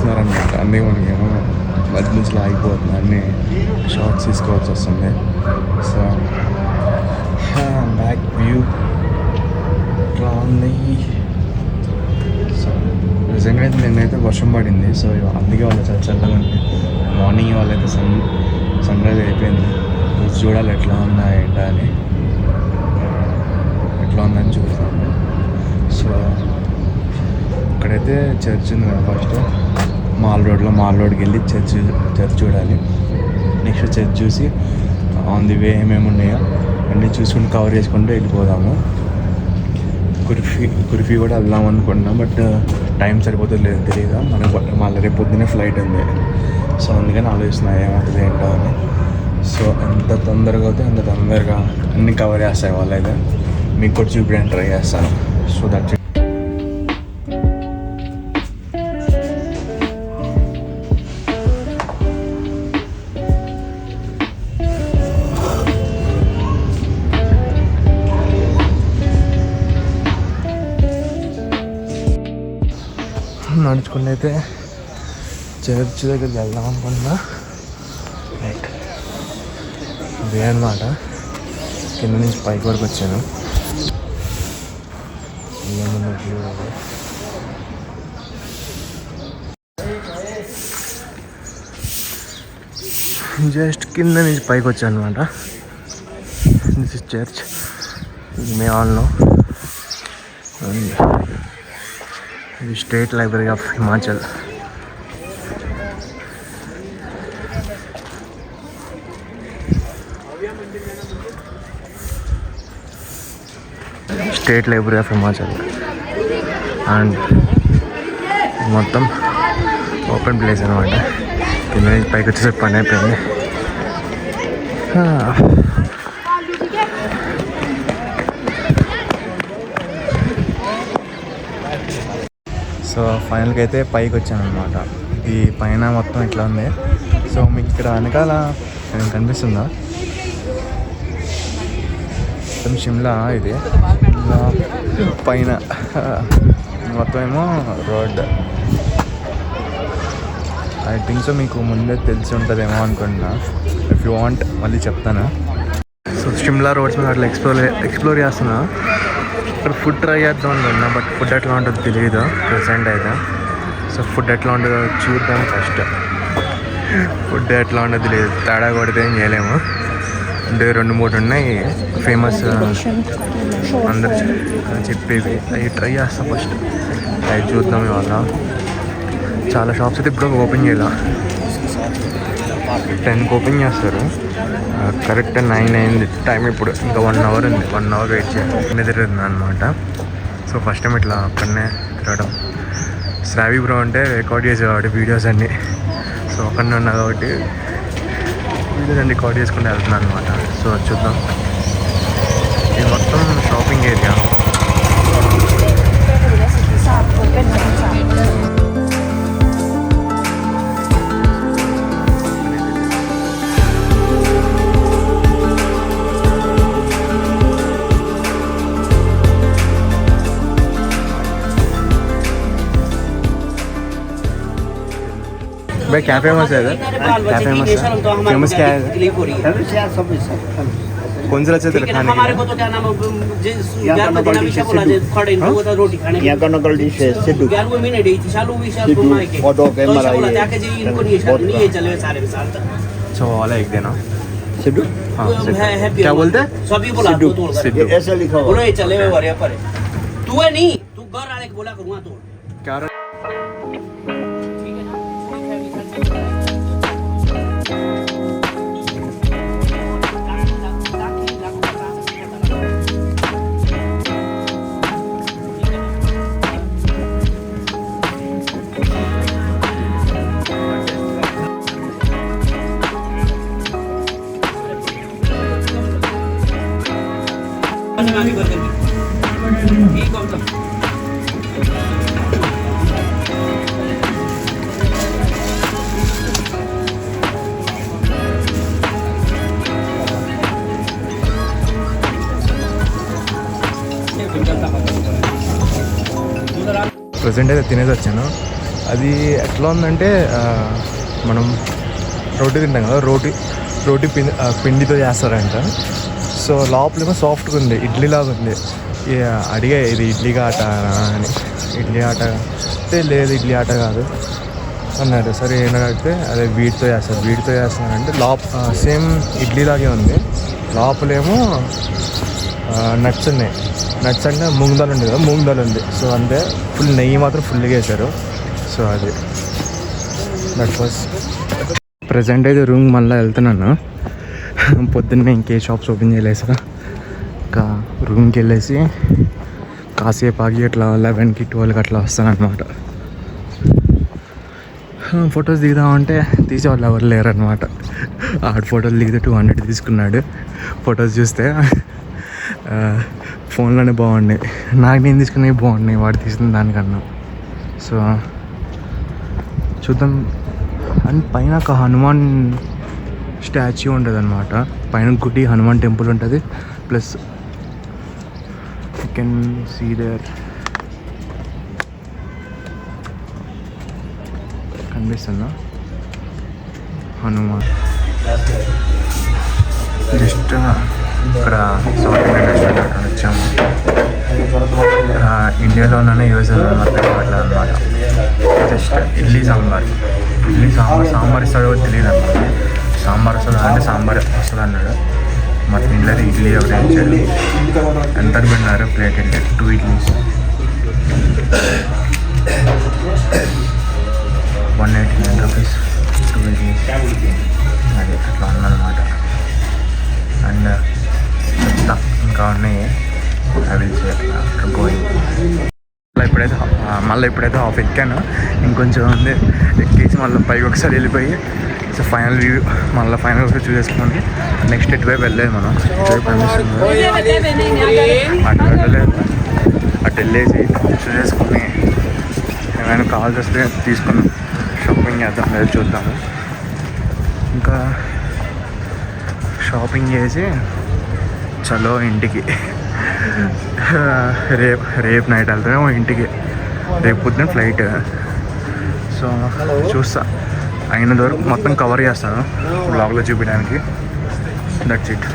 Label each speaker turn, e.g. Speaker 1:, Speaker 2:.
Speaker 1: తీస్తున్నారనమాట. అందుకే మనకేమో మధ్య నుంచి ఆగిపోతుంది, అన్నీ షార్ట్స్ తీసుకోవాల్సి వస్తుంది. సో బ్యాక్ వ్యూ ఇట్లా ఉంది. సో నిజంగా అయితే నిన్నైతే వర్షం పడింది. సో అందుకే వాళ్ళు చాలా చల్లగా ఉంది. మార్నింగ్ వాళ్ళైతే సన్ రైజ్ అయిపోయింది. చూడాలి ఎట్లా ఉందా ఏంటా అని, ఎట్లా ఉందని చూస్తాను. సో ఇక్కడైతే చర్చ్ ఉంది కదా, ఫస్ట్ మాల్ రోడ్కి వెళ్ళి చర్చ్ చూడాలి. నెక్స్ట్ చర్చ్ చూసి ఆన్ ది వే ఏమేమి ఉన్నాయో అన్నీ చూసుకుని కవర్ చేసుకుంటూ వెళ్ళిపోదాము. కుర్ఫీ కూడా వెళ్దాం అనుకుంటున్నాం, బట్ టైం సరిపోతుంది లేదు తెలియదు. మనకు మళ్ళీ రేపు పొద్దున్నే ఫ్లైట్ ఉంది. సో అందుకని ఆలోచిస్తున్నా ఏమవుతుంది ఏంటో అని. సో ఎంత తొందరగా అవుతే అంత తొందరగా అన్నీ కవర్ చేస్తాయి వాళ్ళైతే. మీకు కూడా చూపించడానికి ట్రై చేస్తాను. So that's it. నడుచుకుంటే అయితే చర్చ్ దగ్గరికి వెళ్దాం అనుకున్నా. రైట్ ఇదే అన్నమాట. కింద నుంచి పైకి వరకు వచ్చాను. జస్ట్ కింద నుంచి పైకి వచ్చాను అనమాట. This is church, may all know. ఇది state library of Himachal. State library of Himachal and మొత్తం ఓపెన్ ప్లేస్ అనమాట. కింద నుంచి పైకి వచ్చేసరికి పని అయిపోయింది. సో ఫైనల్గా అయితే పైకి వచ్చాను అనమాట. ఇది పైన మొత్తం ఇట్లా ఉంది. సో మీకు ఇక్కడ వెనకాల కనిపిస్తుందా మొత్తం షిమ్లా. ఇది పైన మొత్తం ఏమో రోడ్. ఐ థింక్ సో మీకు ముందే తెలిసి ఉంటుందేమో అనుకుంటున్నా. ఇఫ్ యూ వాంట్ మళ్ళీ చెప్తాను. సో షిమ్లా రోడ్స్ మీద అట్లా ఎక్స్ప్లోర్ చేస్తున్నా. ఇక్కడ ఫుడ్ ట్రై చేద్దాం అనుకున్నా, బట్ ఫుడ్ ఎట్లా ఉంటుందో తెలియదు ప్రెసెంట్ అయితే. సో ఫుడ్ ఎట్లా ఉంటుందో చూద్దాం ఫస్ట్. ఫుడ్ ఎట్లా ఉండదు తెలియదు, తేడా కొడితే ఏం చేయలేము. అంటే 2-3 ఉన్నాయి ఫేమస్ అందరు చెప్పేవి, అవి ట్రై చేస్తాం ఫస్ట్. అవి చూద్దాం ఇవాళ. చాలా షాప్స్ అయితే ఇప్పుడు ఓపెన్ చేయాల. 10కి ఓపెన్ చేస్తారు. కరెక్ట్ 9 అయింది టైం. ఇప్పుడు ఇంకా 1 అవర్ ఉంది. 1 అవర్ వెయిట్ చేయాలి. ఎదురుంది అనమాట. సో ఫస్ట్ టైం ఇట్లా అక్కడనే తిరగడం. శ్రావి బ్రో అంటే రికార్డ్ చేసేవాడు వీడియోస్ అన్నీ. సో అక్కడనే ఉన్నా కాబట్టి వీడియోస్ అన్ని రికార్డ్ చేసుకుంటూ వెళ్తున్నాను అనమాట. సో చూద్దాం. ఇది మొత్తం షాపింగ్ ఏరియా. भाई क्या फेमस है इधर? क्या फेमस है? फेमस क्या है? कौन सा अच्छा तेरे खाने
Speaker 2: हमारे को तो क्या नाम यार को देना विषय बोला जे खड़े वो तो रोटी खाने
Speaker 3: यहाँ का नकल डिश है सिद्धू।
Speaker 2: यार वो मिनट है चालू विषय को मार के
Speaker 3: फोटो कैमरा
Speaker 2: ये जाके जी इनको नहीं चले सारे साल तक।
Speaker 1: अच्छा वाला एक देना
Speaker 3: सिद्धू।
Speaker 1: हाँ क्या बोलते हैं?
Speaker 2: सभी बोला
Speaker 3: सिद्धू ऐसा लिखा हुआ
Speaker 2: बोलो ये चले हुए वरिया पर तू है नहीं तू घर आने के बोला करूंगा तो
Speaker 1: क्या ప్రెసెంట్ అయితే తినేసి వచ్చాను. అది ఎట్లా ఉందంటే మనం రోటీ తింటాం కదా, రోటీ పిండితో చేస్తారంట. సో లోపలేమో సాఫ్ట్గా ఉంది, ఇడ్లీలాగా ఉంది. అడిగా ఇది ఇడ్లీ ఆట అని. ఇడ్లీ ఆట అంటే లేదు, ఇడ్లీ ఆట కాదు అన్నారు. సరే ఏంటంటే అదే వీటితో చేస్తున్నారంటే సేమ్ ఇడ్లీలాగే ఉంది. లోపలేమో నట్స్ ఉన్నాయి. నట్స్ అంటే మూంగ్ దాల్ ఉంది కదా, మూంగ్ దాల్ ఉంది. సో అంతే, ఫుల్ నెయ్యి మాత్రం ఫుల్గా వేశారు. సో అది దట్ వాస్. ప్రజెంట్ అయితే రూమ్ మళ్ళీ వెళ్తున్నాను. పొద్దున్నే ఇంకే షాప్స్ ఓపెన్ చేయలేదు. ఇంకా రూమ్కి వెళ్ళేసి కాసేపు ఆగి అట్లా 11కి 12కి అట్లా వస్తాను అనమాట. ఫొటోస్ దిగుదామంటే తీసేవాళ్ళు ఎవరు లేరనమాట. ఆడ ఫోటోలు దిగితే 200 తీసుకున్నాడు. ఫొటోస్ చూస్తే ఫోన్లోనే బాగున్నాయి, నాకు నేను తీసుకునేవి బాగున్నాయి వాడు తీసిన దానికన్నా. సో చూద్దాం. అండ్ పైన ఒక హనుమాన్ స్టాచ్యూ ఉంటుంది అనమాట. పైన గుడి హనుమాన్ టెంపుల్ ఉంటుంది. Plus you can see there, కనిపిస్తుందా హనుమాన్. జస్ట్ ఇక్కడ సౌత్ ఇండియన్ రెస్టారెంట్ వచ్చాము. ఇండియాలోనే యూఎస్ఏలో అట్లా అనమాట. జస్ట్ ఇడ్లీ సాంబార్ ఇస్తాడో తెలియదు అనమాట. సాంబార్ వస్తుంది అంటే సాంబార్ వస్తుంది అన్నాడు. మా ఇంట్లో ఇడ్లీ ఒకటి ఇచ్చాడు. ఎంత పెట్టినారు ప్లేట్ అంటే 2 ఇడ్లీస్ 189 రూపీస్ 2 ఇడ్లీస్. అది అట్లా ఉందన్నమాట. అండ్ చెప్తా ఇంకా ఉన్నాయి. I will going. ఇప్పుడైతే హాఫ్ ఎక్కాను, ఇంకొంచెం ఉంది. ఎక్కేసి మళ్ళీ పైకి ఒకసారి వెళ్ళిపోయి సో ఫైనల్ వ్యూ మళ్ళీ ఫైనల్ ఒకసారి చూసేసుకొని నెక్స్ట్ ఇటువైపు వెళ్ళలేదు. మనం ఇటువైపు పర్మిషన్ అటు వెళ్ళలేదు. అటు వెళ్ళేసి చూసేసుకొని ఏమైనా కావాల్సి వస్తే తీసుకొని షాపింగ్ చేద్దాం, లేదు చూద్దాము. ఇంకా షాపింగ్ చేసి చలో ఇంటికి. రేపు నైట్ వెళ్తామేమో ఇంటికి. రేపు పొద్దున్న ఫ్లైట్. సో చూస్తా, అయినంత వరకు మొత్తం కవర్ చేస్తాను బ్లాగ్లో చూపించడానికి. That's it.